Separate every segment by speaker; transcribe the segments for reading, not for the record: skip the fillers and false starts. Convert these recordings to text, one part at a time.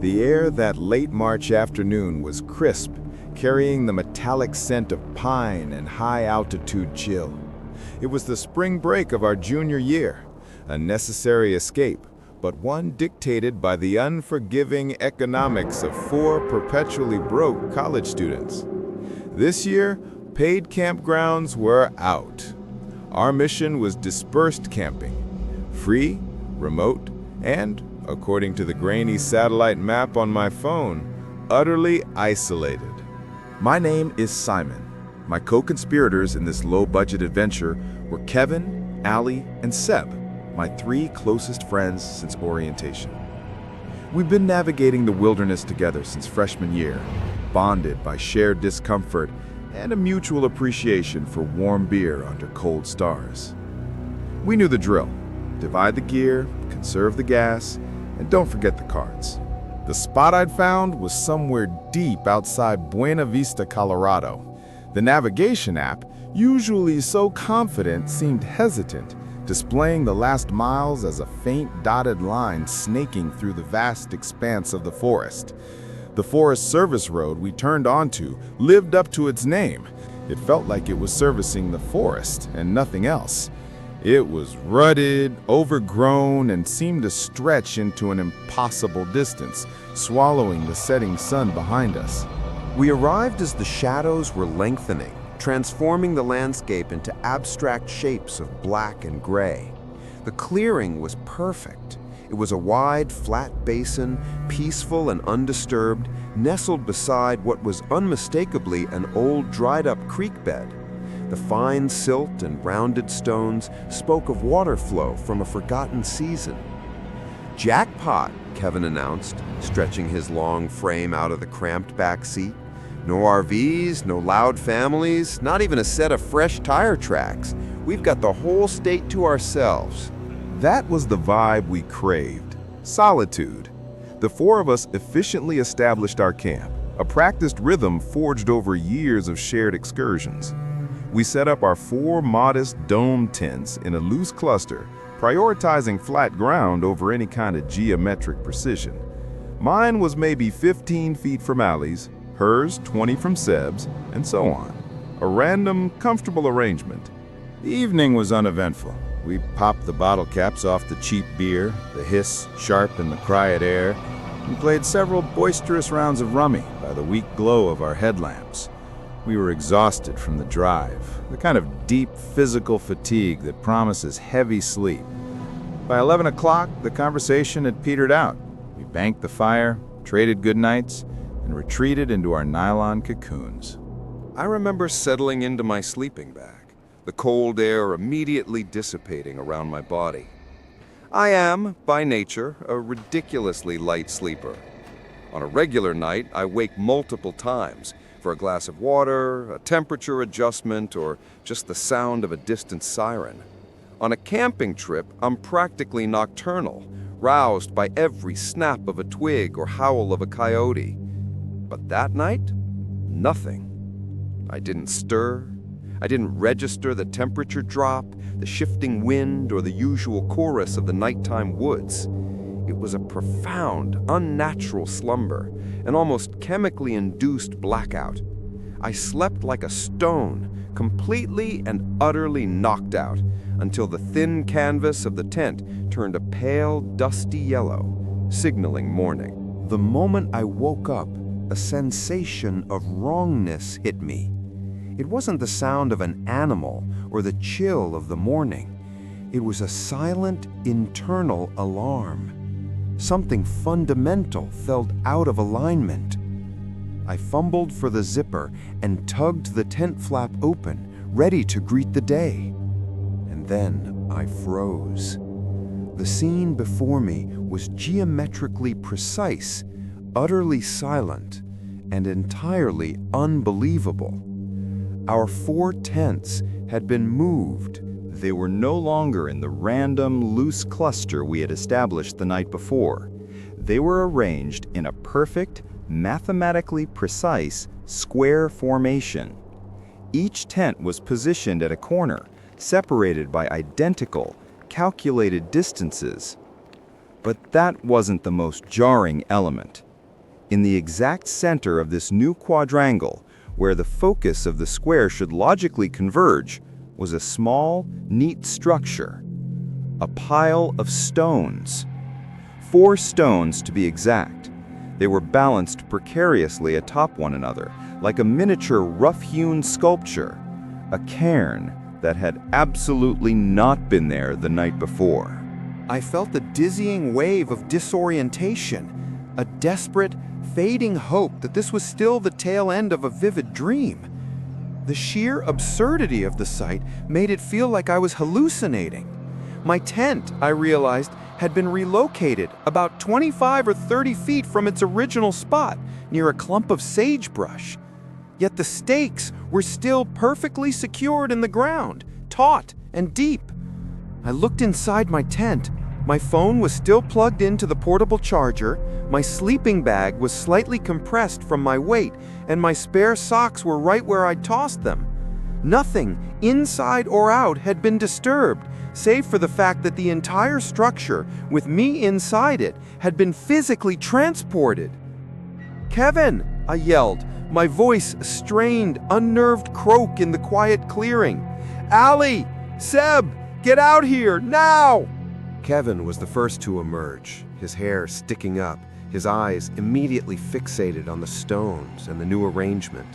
Speaker 1: The air that late March afternoon was crisp, carrying the metallic scent of pine and high-altitude chill. It was the spring break of our junior year, a necessary escape, but one dictated by the unforgiving economics of four perpetually broke college students. This year, paid campgrounds were out. Our mission was dispersed camping, free, remote, and, according to the grainy satellite map on my phone, utterly isolated.
Speaker 2: My name is Simon. My co-conspirators in this low-budget adventure were Kevin, Allie, and Seb, my three closest friends since orientation. We've been navigating the wilderness together since freshman year, bonded by shared discomfort and a mutual appreciation for warm beer under cold stars. We knew the drill: divide the gear, conserve the gas, and don't forget the cards.
Speaker 1: The spot I'd found was somewhere deep outside Buena Vista, Colorado. The navigation app, usually so confident, seemed hesitant, displaying the last miles as a faint dotted line snaking through the vast expanse of the forest. The Forest Service road we turned onto lived up to its name. It felt like it was servicing the forest and nothing else. It was rutted, overgrown, and seemed to stretch into an impossible distance, swallowing the setting sun behind us.
Speaker 3: We arrived as the shadows were lengthening, transforming the landscape into abstract shapes of black and gray. The clearing was perfect. It was a wide, flat basin, peaceful and undisturbed, nestled beside what was unmistakably an old, dried-up creek bed. The fine silt and rounded stones spoke of water flow from a forgotten season. "Jackpot," Kevin announced, stretching his long frame out of the cramped back seat. "No RVs, no loud families, not even a set of fresh tire tracks. We've got the whole state to ourselves."
Speaker 2: That was the vibe we craved: solitude. The four of us efficiently established our camp, a practiced rhythm forged over years of shared excursions. We set up our four modest dome tents in a loose cluster, prioritizing flat ground over any kind of geometric precision. Mine was maybe 15 feet from Allie's, hers 20 from Seb's, and so on. A random, comfortable arrangement.
Speaker 1: The evening was uneventful. We popped the bottle caps off the cheap beer, the hiss sharp in the quiet air, and played several boisterous rounds of rummy by the weak glow of our headlamps. We were exhausted from the drive, the kind of deep physical fatigue that promises heavy sleep. By 11 o'clock, the conversation had petered out. We banked the fire, traded goodnights, and retreated into our nylon cocoons.
Speaker 3: I remember settling into my sleeping bag, the cold air immediately dissipating around my body. I am, by nature, a ridiculously light sleeper. On a regular night, I wake multiple times for a glass of water, a temperature adjustment, or just the sound of a distant siren. On a camping trip, I'm practically nocturnal, roused by every snap of a twig or howl of a coyote. But that night, nothing. I didn't stir. I didn't register the temperature drop, the shifting wind, or the usual chorus of the nighttime woods. It was a profound, unnatural slumber, an almost chemically induced blackout. I slept like a stone, completely and utterly knocked out, until the thin canvas of the tent turned a pale, dusty yellow, signaling morning. The moment I woke up, a sensation of wrongness hit me. It wasn't the sound of an animal or the chill of the morning. It was a silent, internal alarm. Something fundamental felt out of alignment. I fumbled for the zipper and tugged the tent flap open, ready to greet the day. And then I froze. The scene before me was geometrically precise, utterly silent, and entirely unbelievable. Our four tents had been moved.
Speaker 4: They were no longer in the random, loose cluster we had established the night before. They were arranged in a perfect, mathematically precise, square formation. Each tent was positioned at a corner, separated by identical, calculated distances. But that wasn't the most jarring element. In the exact center of this new quadrangle, where the focus of the square should logically converge, was a small, neat structure. A pile of stones. 4 stones to be exact. They were balanced precariously atop one another, like a miniature rough-hewn sculpture. A cairn that had absolutely not been there the night before.
Speaker 5: I felt a dizzying wave of disorientation, a desperate, fading hope that this was still the tail end of a vivid dream. The sheer absurdity of the sight made it feel like I was hallucinating. My tent, I realized, had been relocated about 25 or 30 feet from its original spot, near a clump of sagebrush. Yet the stakes were still perfectly secured in the ground, taut and deep. I looked inside my tent. My phone was still plugged into the portable charger, my sleeping bag was slightly compressed from my weight, and my spare socks were right where I'd tossed them. Nothing, inside or out, had been disturbed, save for the fact that the entire structure, with me inside it, had been physically transported. "Kevin!" I yelled, my voice a strained, unnerved croak in the quiet clearing. "Allie! Seb! Get out here, now!"
Speaker 3: Kevin was the first to emerge, his hair sticking up, his eyes immediately fixated on the stones and the new arrangement.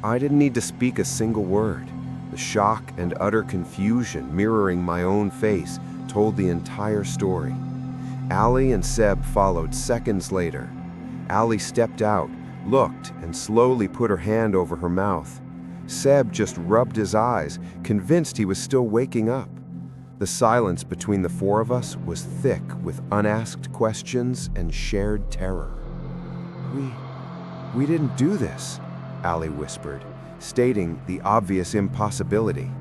Speaker 3: I didn't need to speak a single word. The shock and utter confusion mirroring my own face told the entire story. Allie and Seb followed seconds later. Allie stepped out, looked, and slowly put her hand over her mouth. Seb just rubbed his eyes, convinced he was still waking up. The silence between the 4 of us was thick with unasked questions and shared terror. We didn't do this," Allie whispered, stating the obvious impossibility.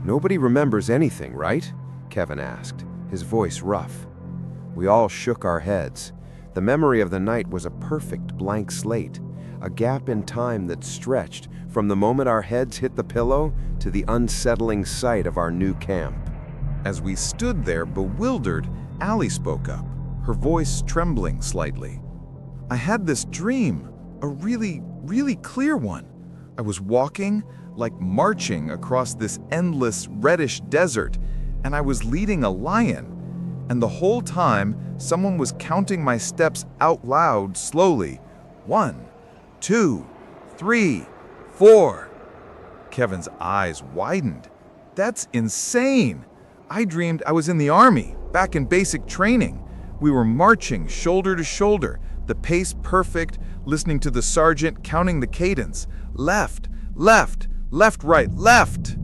Speaker 3: "Nobody remembers anything, right?" Kevin asked, his voice rough. We all shook our heads. The memory of the night was a perfect blank slate, a gap in time that stretched from the moment our heads hit the pillow to the unsettling sight of our new camp.
Speaker 1: As we stood there bewildered, Allie spoke up, her voice trembling slightly. "I had this dream, a really, really clear one. I was walking, like marching across this endless reddish desert, and I was leading a lion. And the whole time, someone was counting my steps out loud slowly. 1, 2, 3, 4. Kevin's eyes widened. "That's insane! I dreamed I was in the army, back in basic training. We were marching shoulder to shoulder, the pace perfect, listening to the sergeant counting the cadence. Left, left, left, right, left."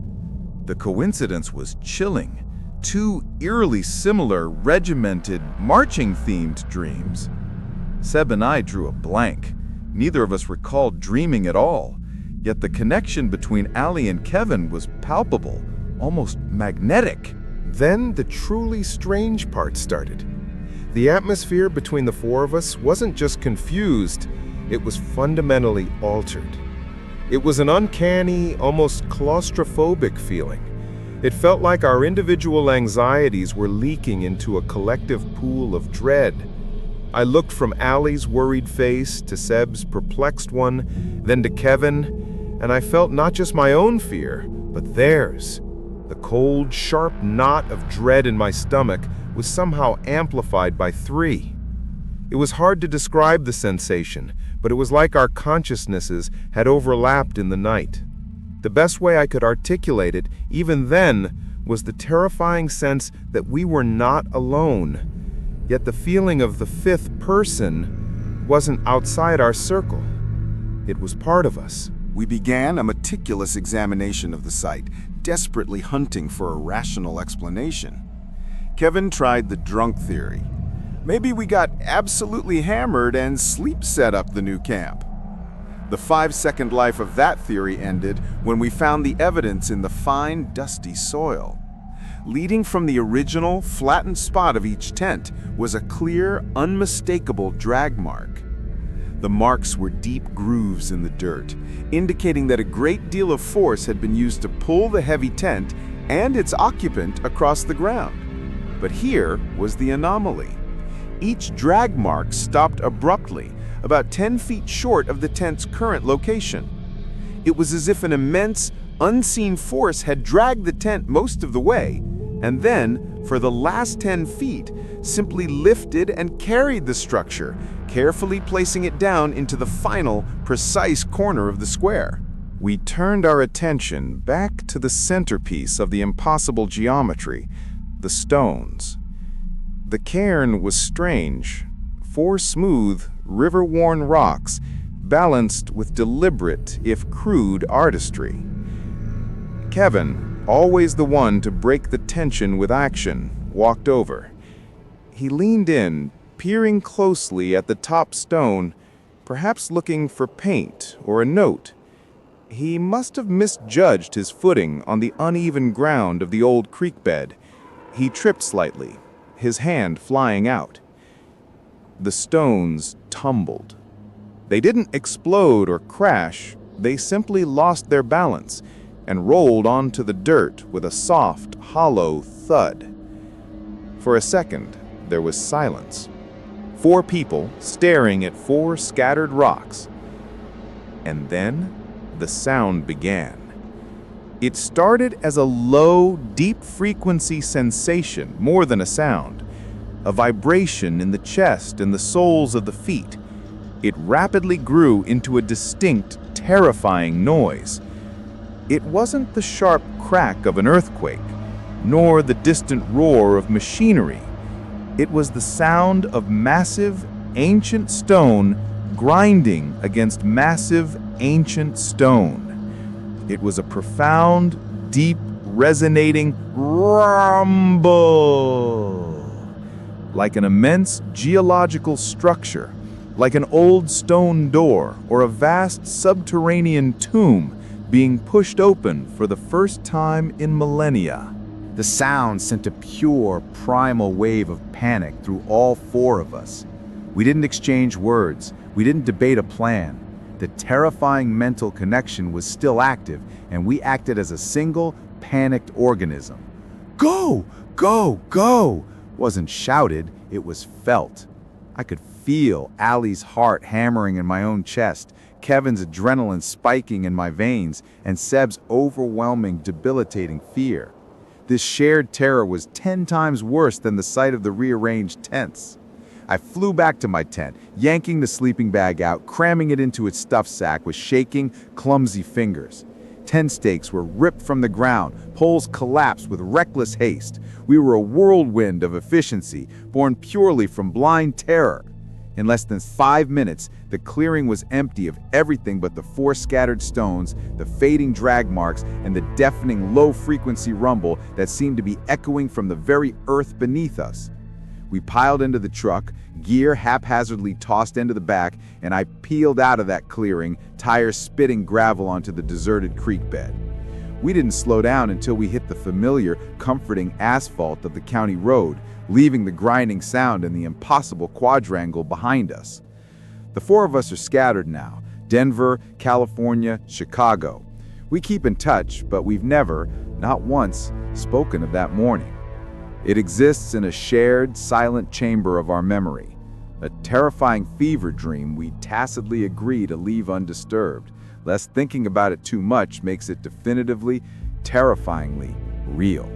Speaker 1: The coincidence was chilling. 2 eerily similar, regimented, marching-themed dreams. Seb and I drew a blank. Neither of us recalled dreaming at all. Yet the connection between Allie and Kevin was palpable, almost magnetic.
Speaker 2: Then the truly strange part started. The atmosphere between the 4 of us wasn't just confused, it was fundamentally altered. It was an uncanny, almost claustrophobic feeling. It felt like our individual anxieties were leaking into a collective pool of dread. I looked from Allie's worried face to Seb's perplexed one, then to Kevin, and I felt not just my own fear, but theirs. The cold, sharp knot of dread in my stomach was somehow amplified by 3. It was hard to describe the sensation, but it was like our consciousnesses had overlapped in the night. The best way I could articulate it, even then, was the terrifying sense that we were not alone. Yet the feeling of the 5th person wasn't outside our circle. It was part of us.
Speaker 6: We began a meticulous examination of the site, desperately hunting for a rational explanation. Kevin tried the drunk theory. Maybe we got absolutely hammered and sleep set up the new camp. The 5-second life of that theory ended when we found the evidence in the fine, dusty soil. Leading from the original, flattened spot of each tent was a clear, unmistakable drag mark. The marks were deep grooves in the dirt, indicating that a great deal of force had been used to pull the heavy tent and its occupant across the ground. But here was the anomaly. Each drag mark stopped abruptly, about 10 feet short of the tent's current location. It was as if an immense, unseen force had dragged the tent most of the way, and then, for the last 10 feet, simply lifted and carried the structure, carefully placing it down into the final, precise corner of the square.
Speaker 1: We turned our attention back to the centerpiece of the impossible geometry, the stones. The cairn was strange. 4 smooth, river-worn rocks, balanced with deliberate, if crude, artistry. Kevin, always the one to break the tension with action, walked over. He leaned in, peering closely at the top stone, perhaps looking for paint or a note. He must have misjudged his footing on the uneven ground of the old creek bed. He tripped slightly, his hand flying out. The stones tumbled. They didn't explode or crash, they simply lost their balance and rolled onto the dirt with a soft, hollow thud. For a second, there was silence. 4 people staring at 4 scattered rocks. And then the sound began. It started as a low, deep-frequency sensation more than a sound, a vibration in the chest and the soles of the feet. It rapidly grew into a distinct, terrifying noise. It wasn't the sharp crack of an earthquake, nor the distant roar of machinery. It was the sound of massive, ancient stone grinding against massive, ancient stone. It was a profound, deep, resonating rumble, like an immense geological structure, like an old stone door or a vast subterranean tomb being pushed open for the first time in millennia.
Speaker 5: The sound sent a pure, primal wave of panic through all 4 of us. We didn't exchange words. We didn't debate a plan. The terrifying mental connection was still active, and we acted as a single, panicked organism. Go! Go! Go! Wasn't shouted, it was felt. I could feel Allie's heart hammering in my own chest, Kevin's adrenaline spiking in my veins, and Seb's overwhelming, debilitating fear. This shared terror was 10 times worse than the sight of the rearranged tents. I flew back to my tent, yanking the sleeping bag out, cramming it into its stuff sack with shaking, clumsy fingers. Tent stakes were ripped from the ground, poles collapsed with reckless haste. We were a whirlwind of efficiency, born purely from blind terror. In less than 5 minutes, the clearing was empty of everything but the 4 scattered stones, the fading drag marks, and the deafening low-frequency rumble that seemed to be echoing from the very earth beneath us. We piled into the truck, gear haphazardly tossed into the back, and I peeled out of that clearing, tires spitting gravel onto the deserted creek bed. We didn't slow down until we hit the familiar, comforting asphalt of the county road, leaving the grinding sound and the impossible quadrangle behind us. The 4 of us are scattered now: Denver, California, Chicago. We keep in touch, but we've never, not once, spoken of that morning. It exists in a shared, silent chamber of our memory, a terrifying fever dream we tacitly agree to leave undisturbed, lest thinking about it too much makes it definitively, terrifyingly real.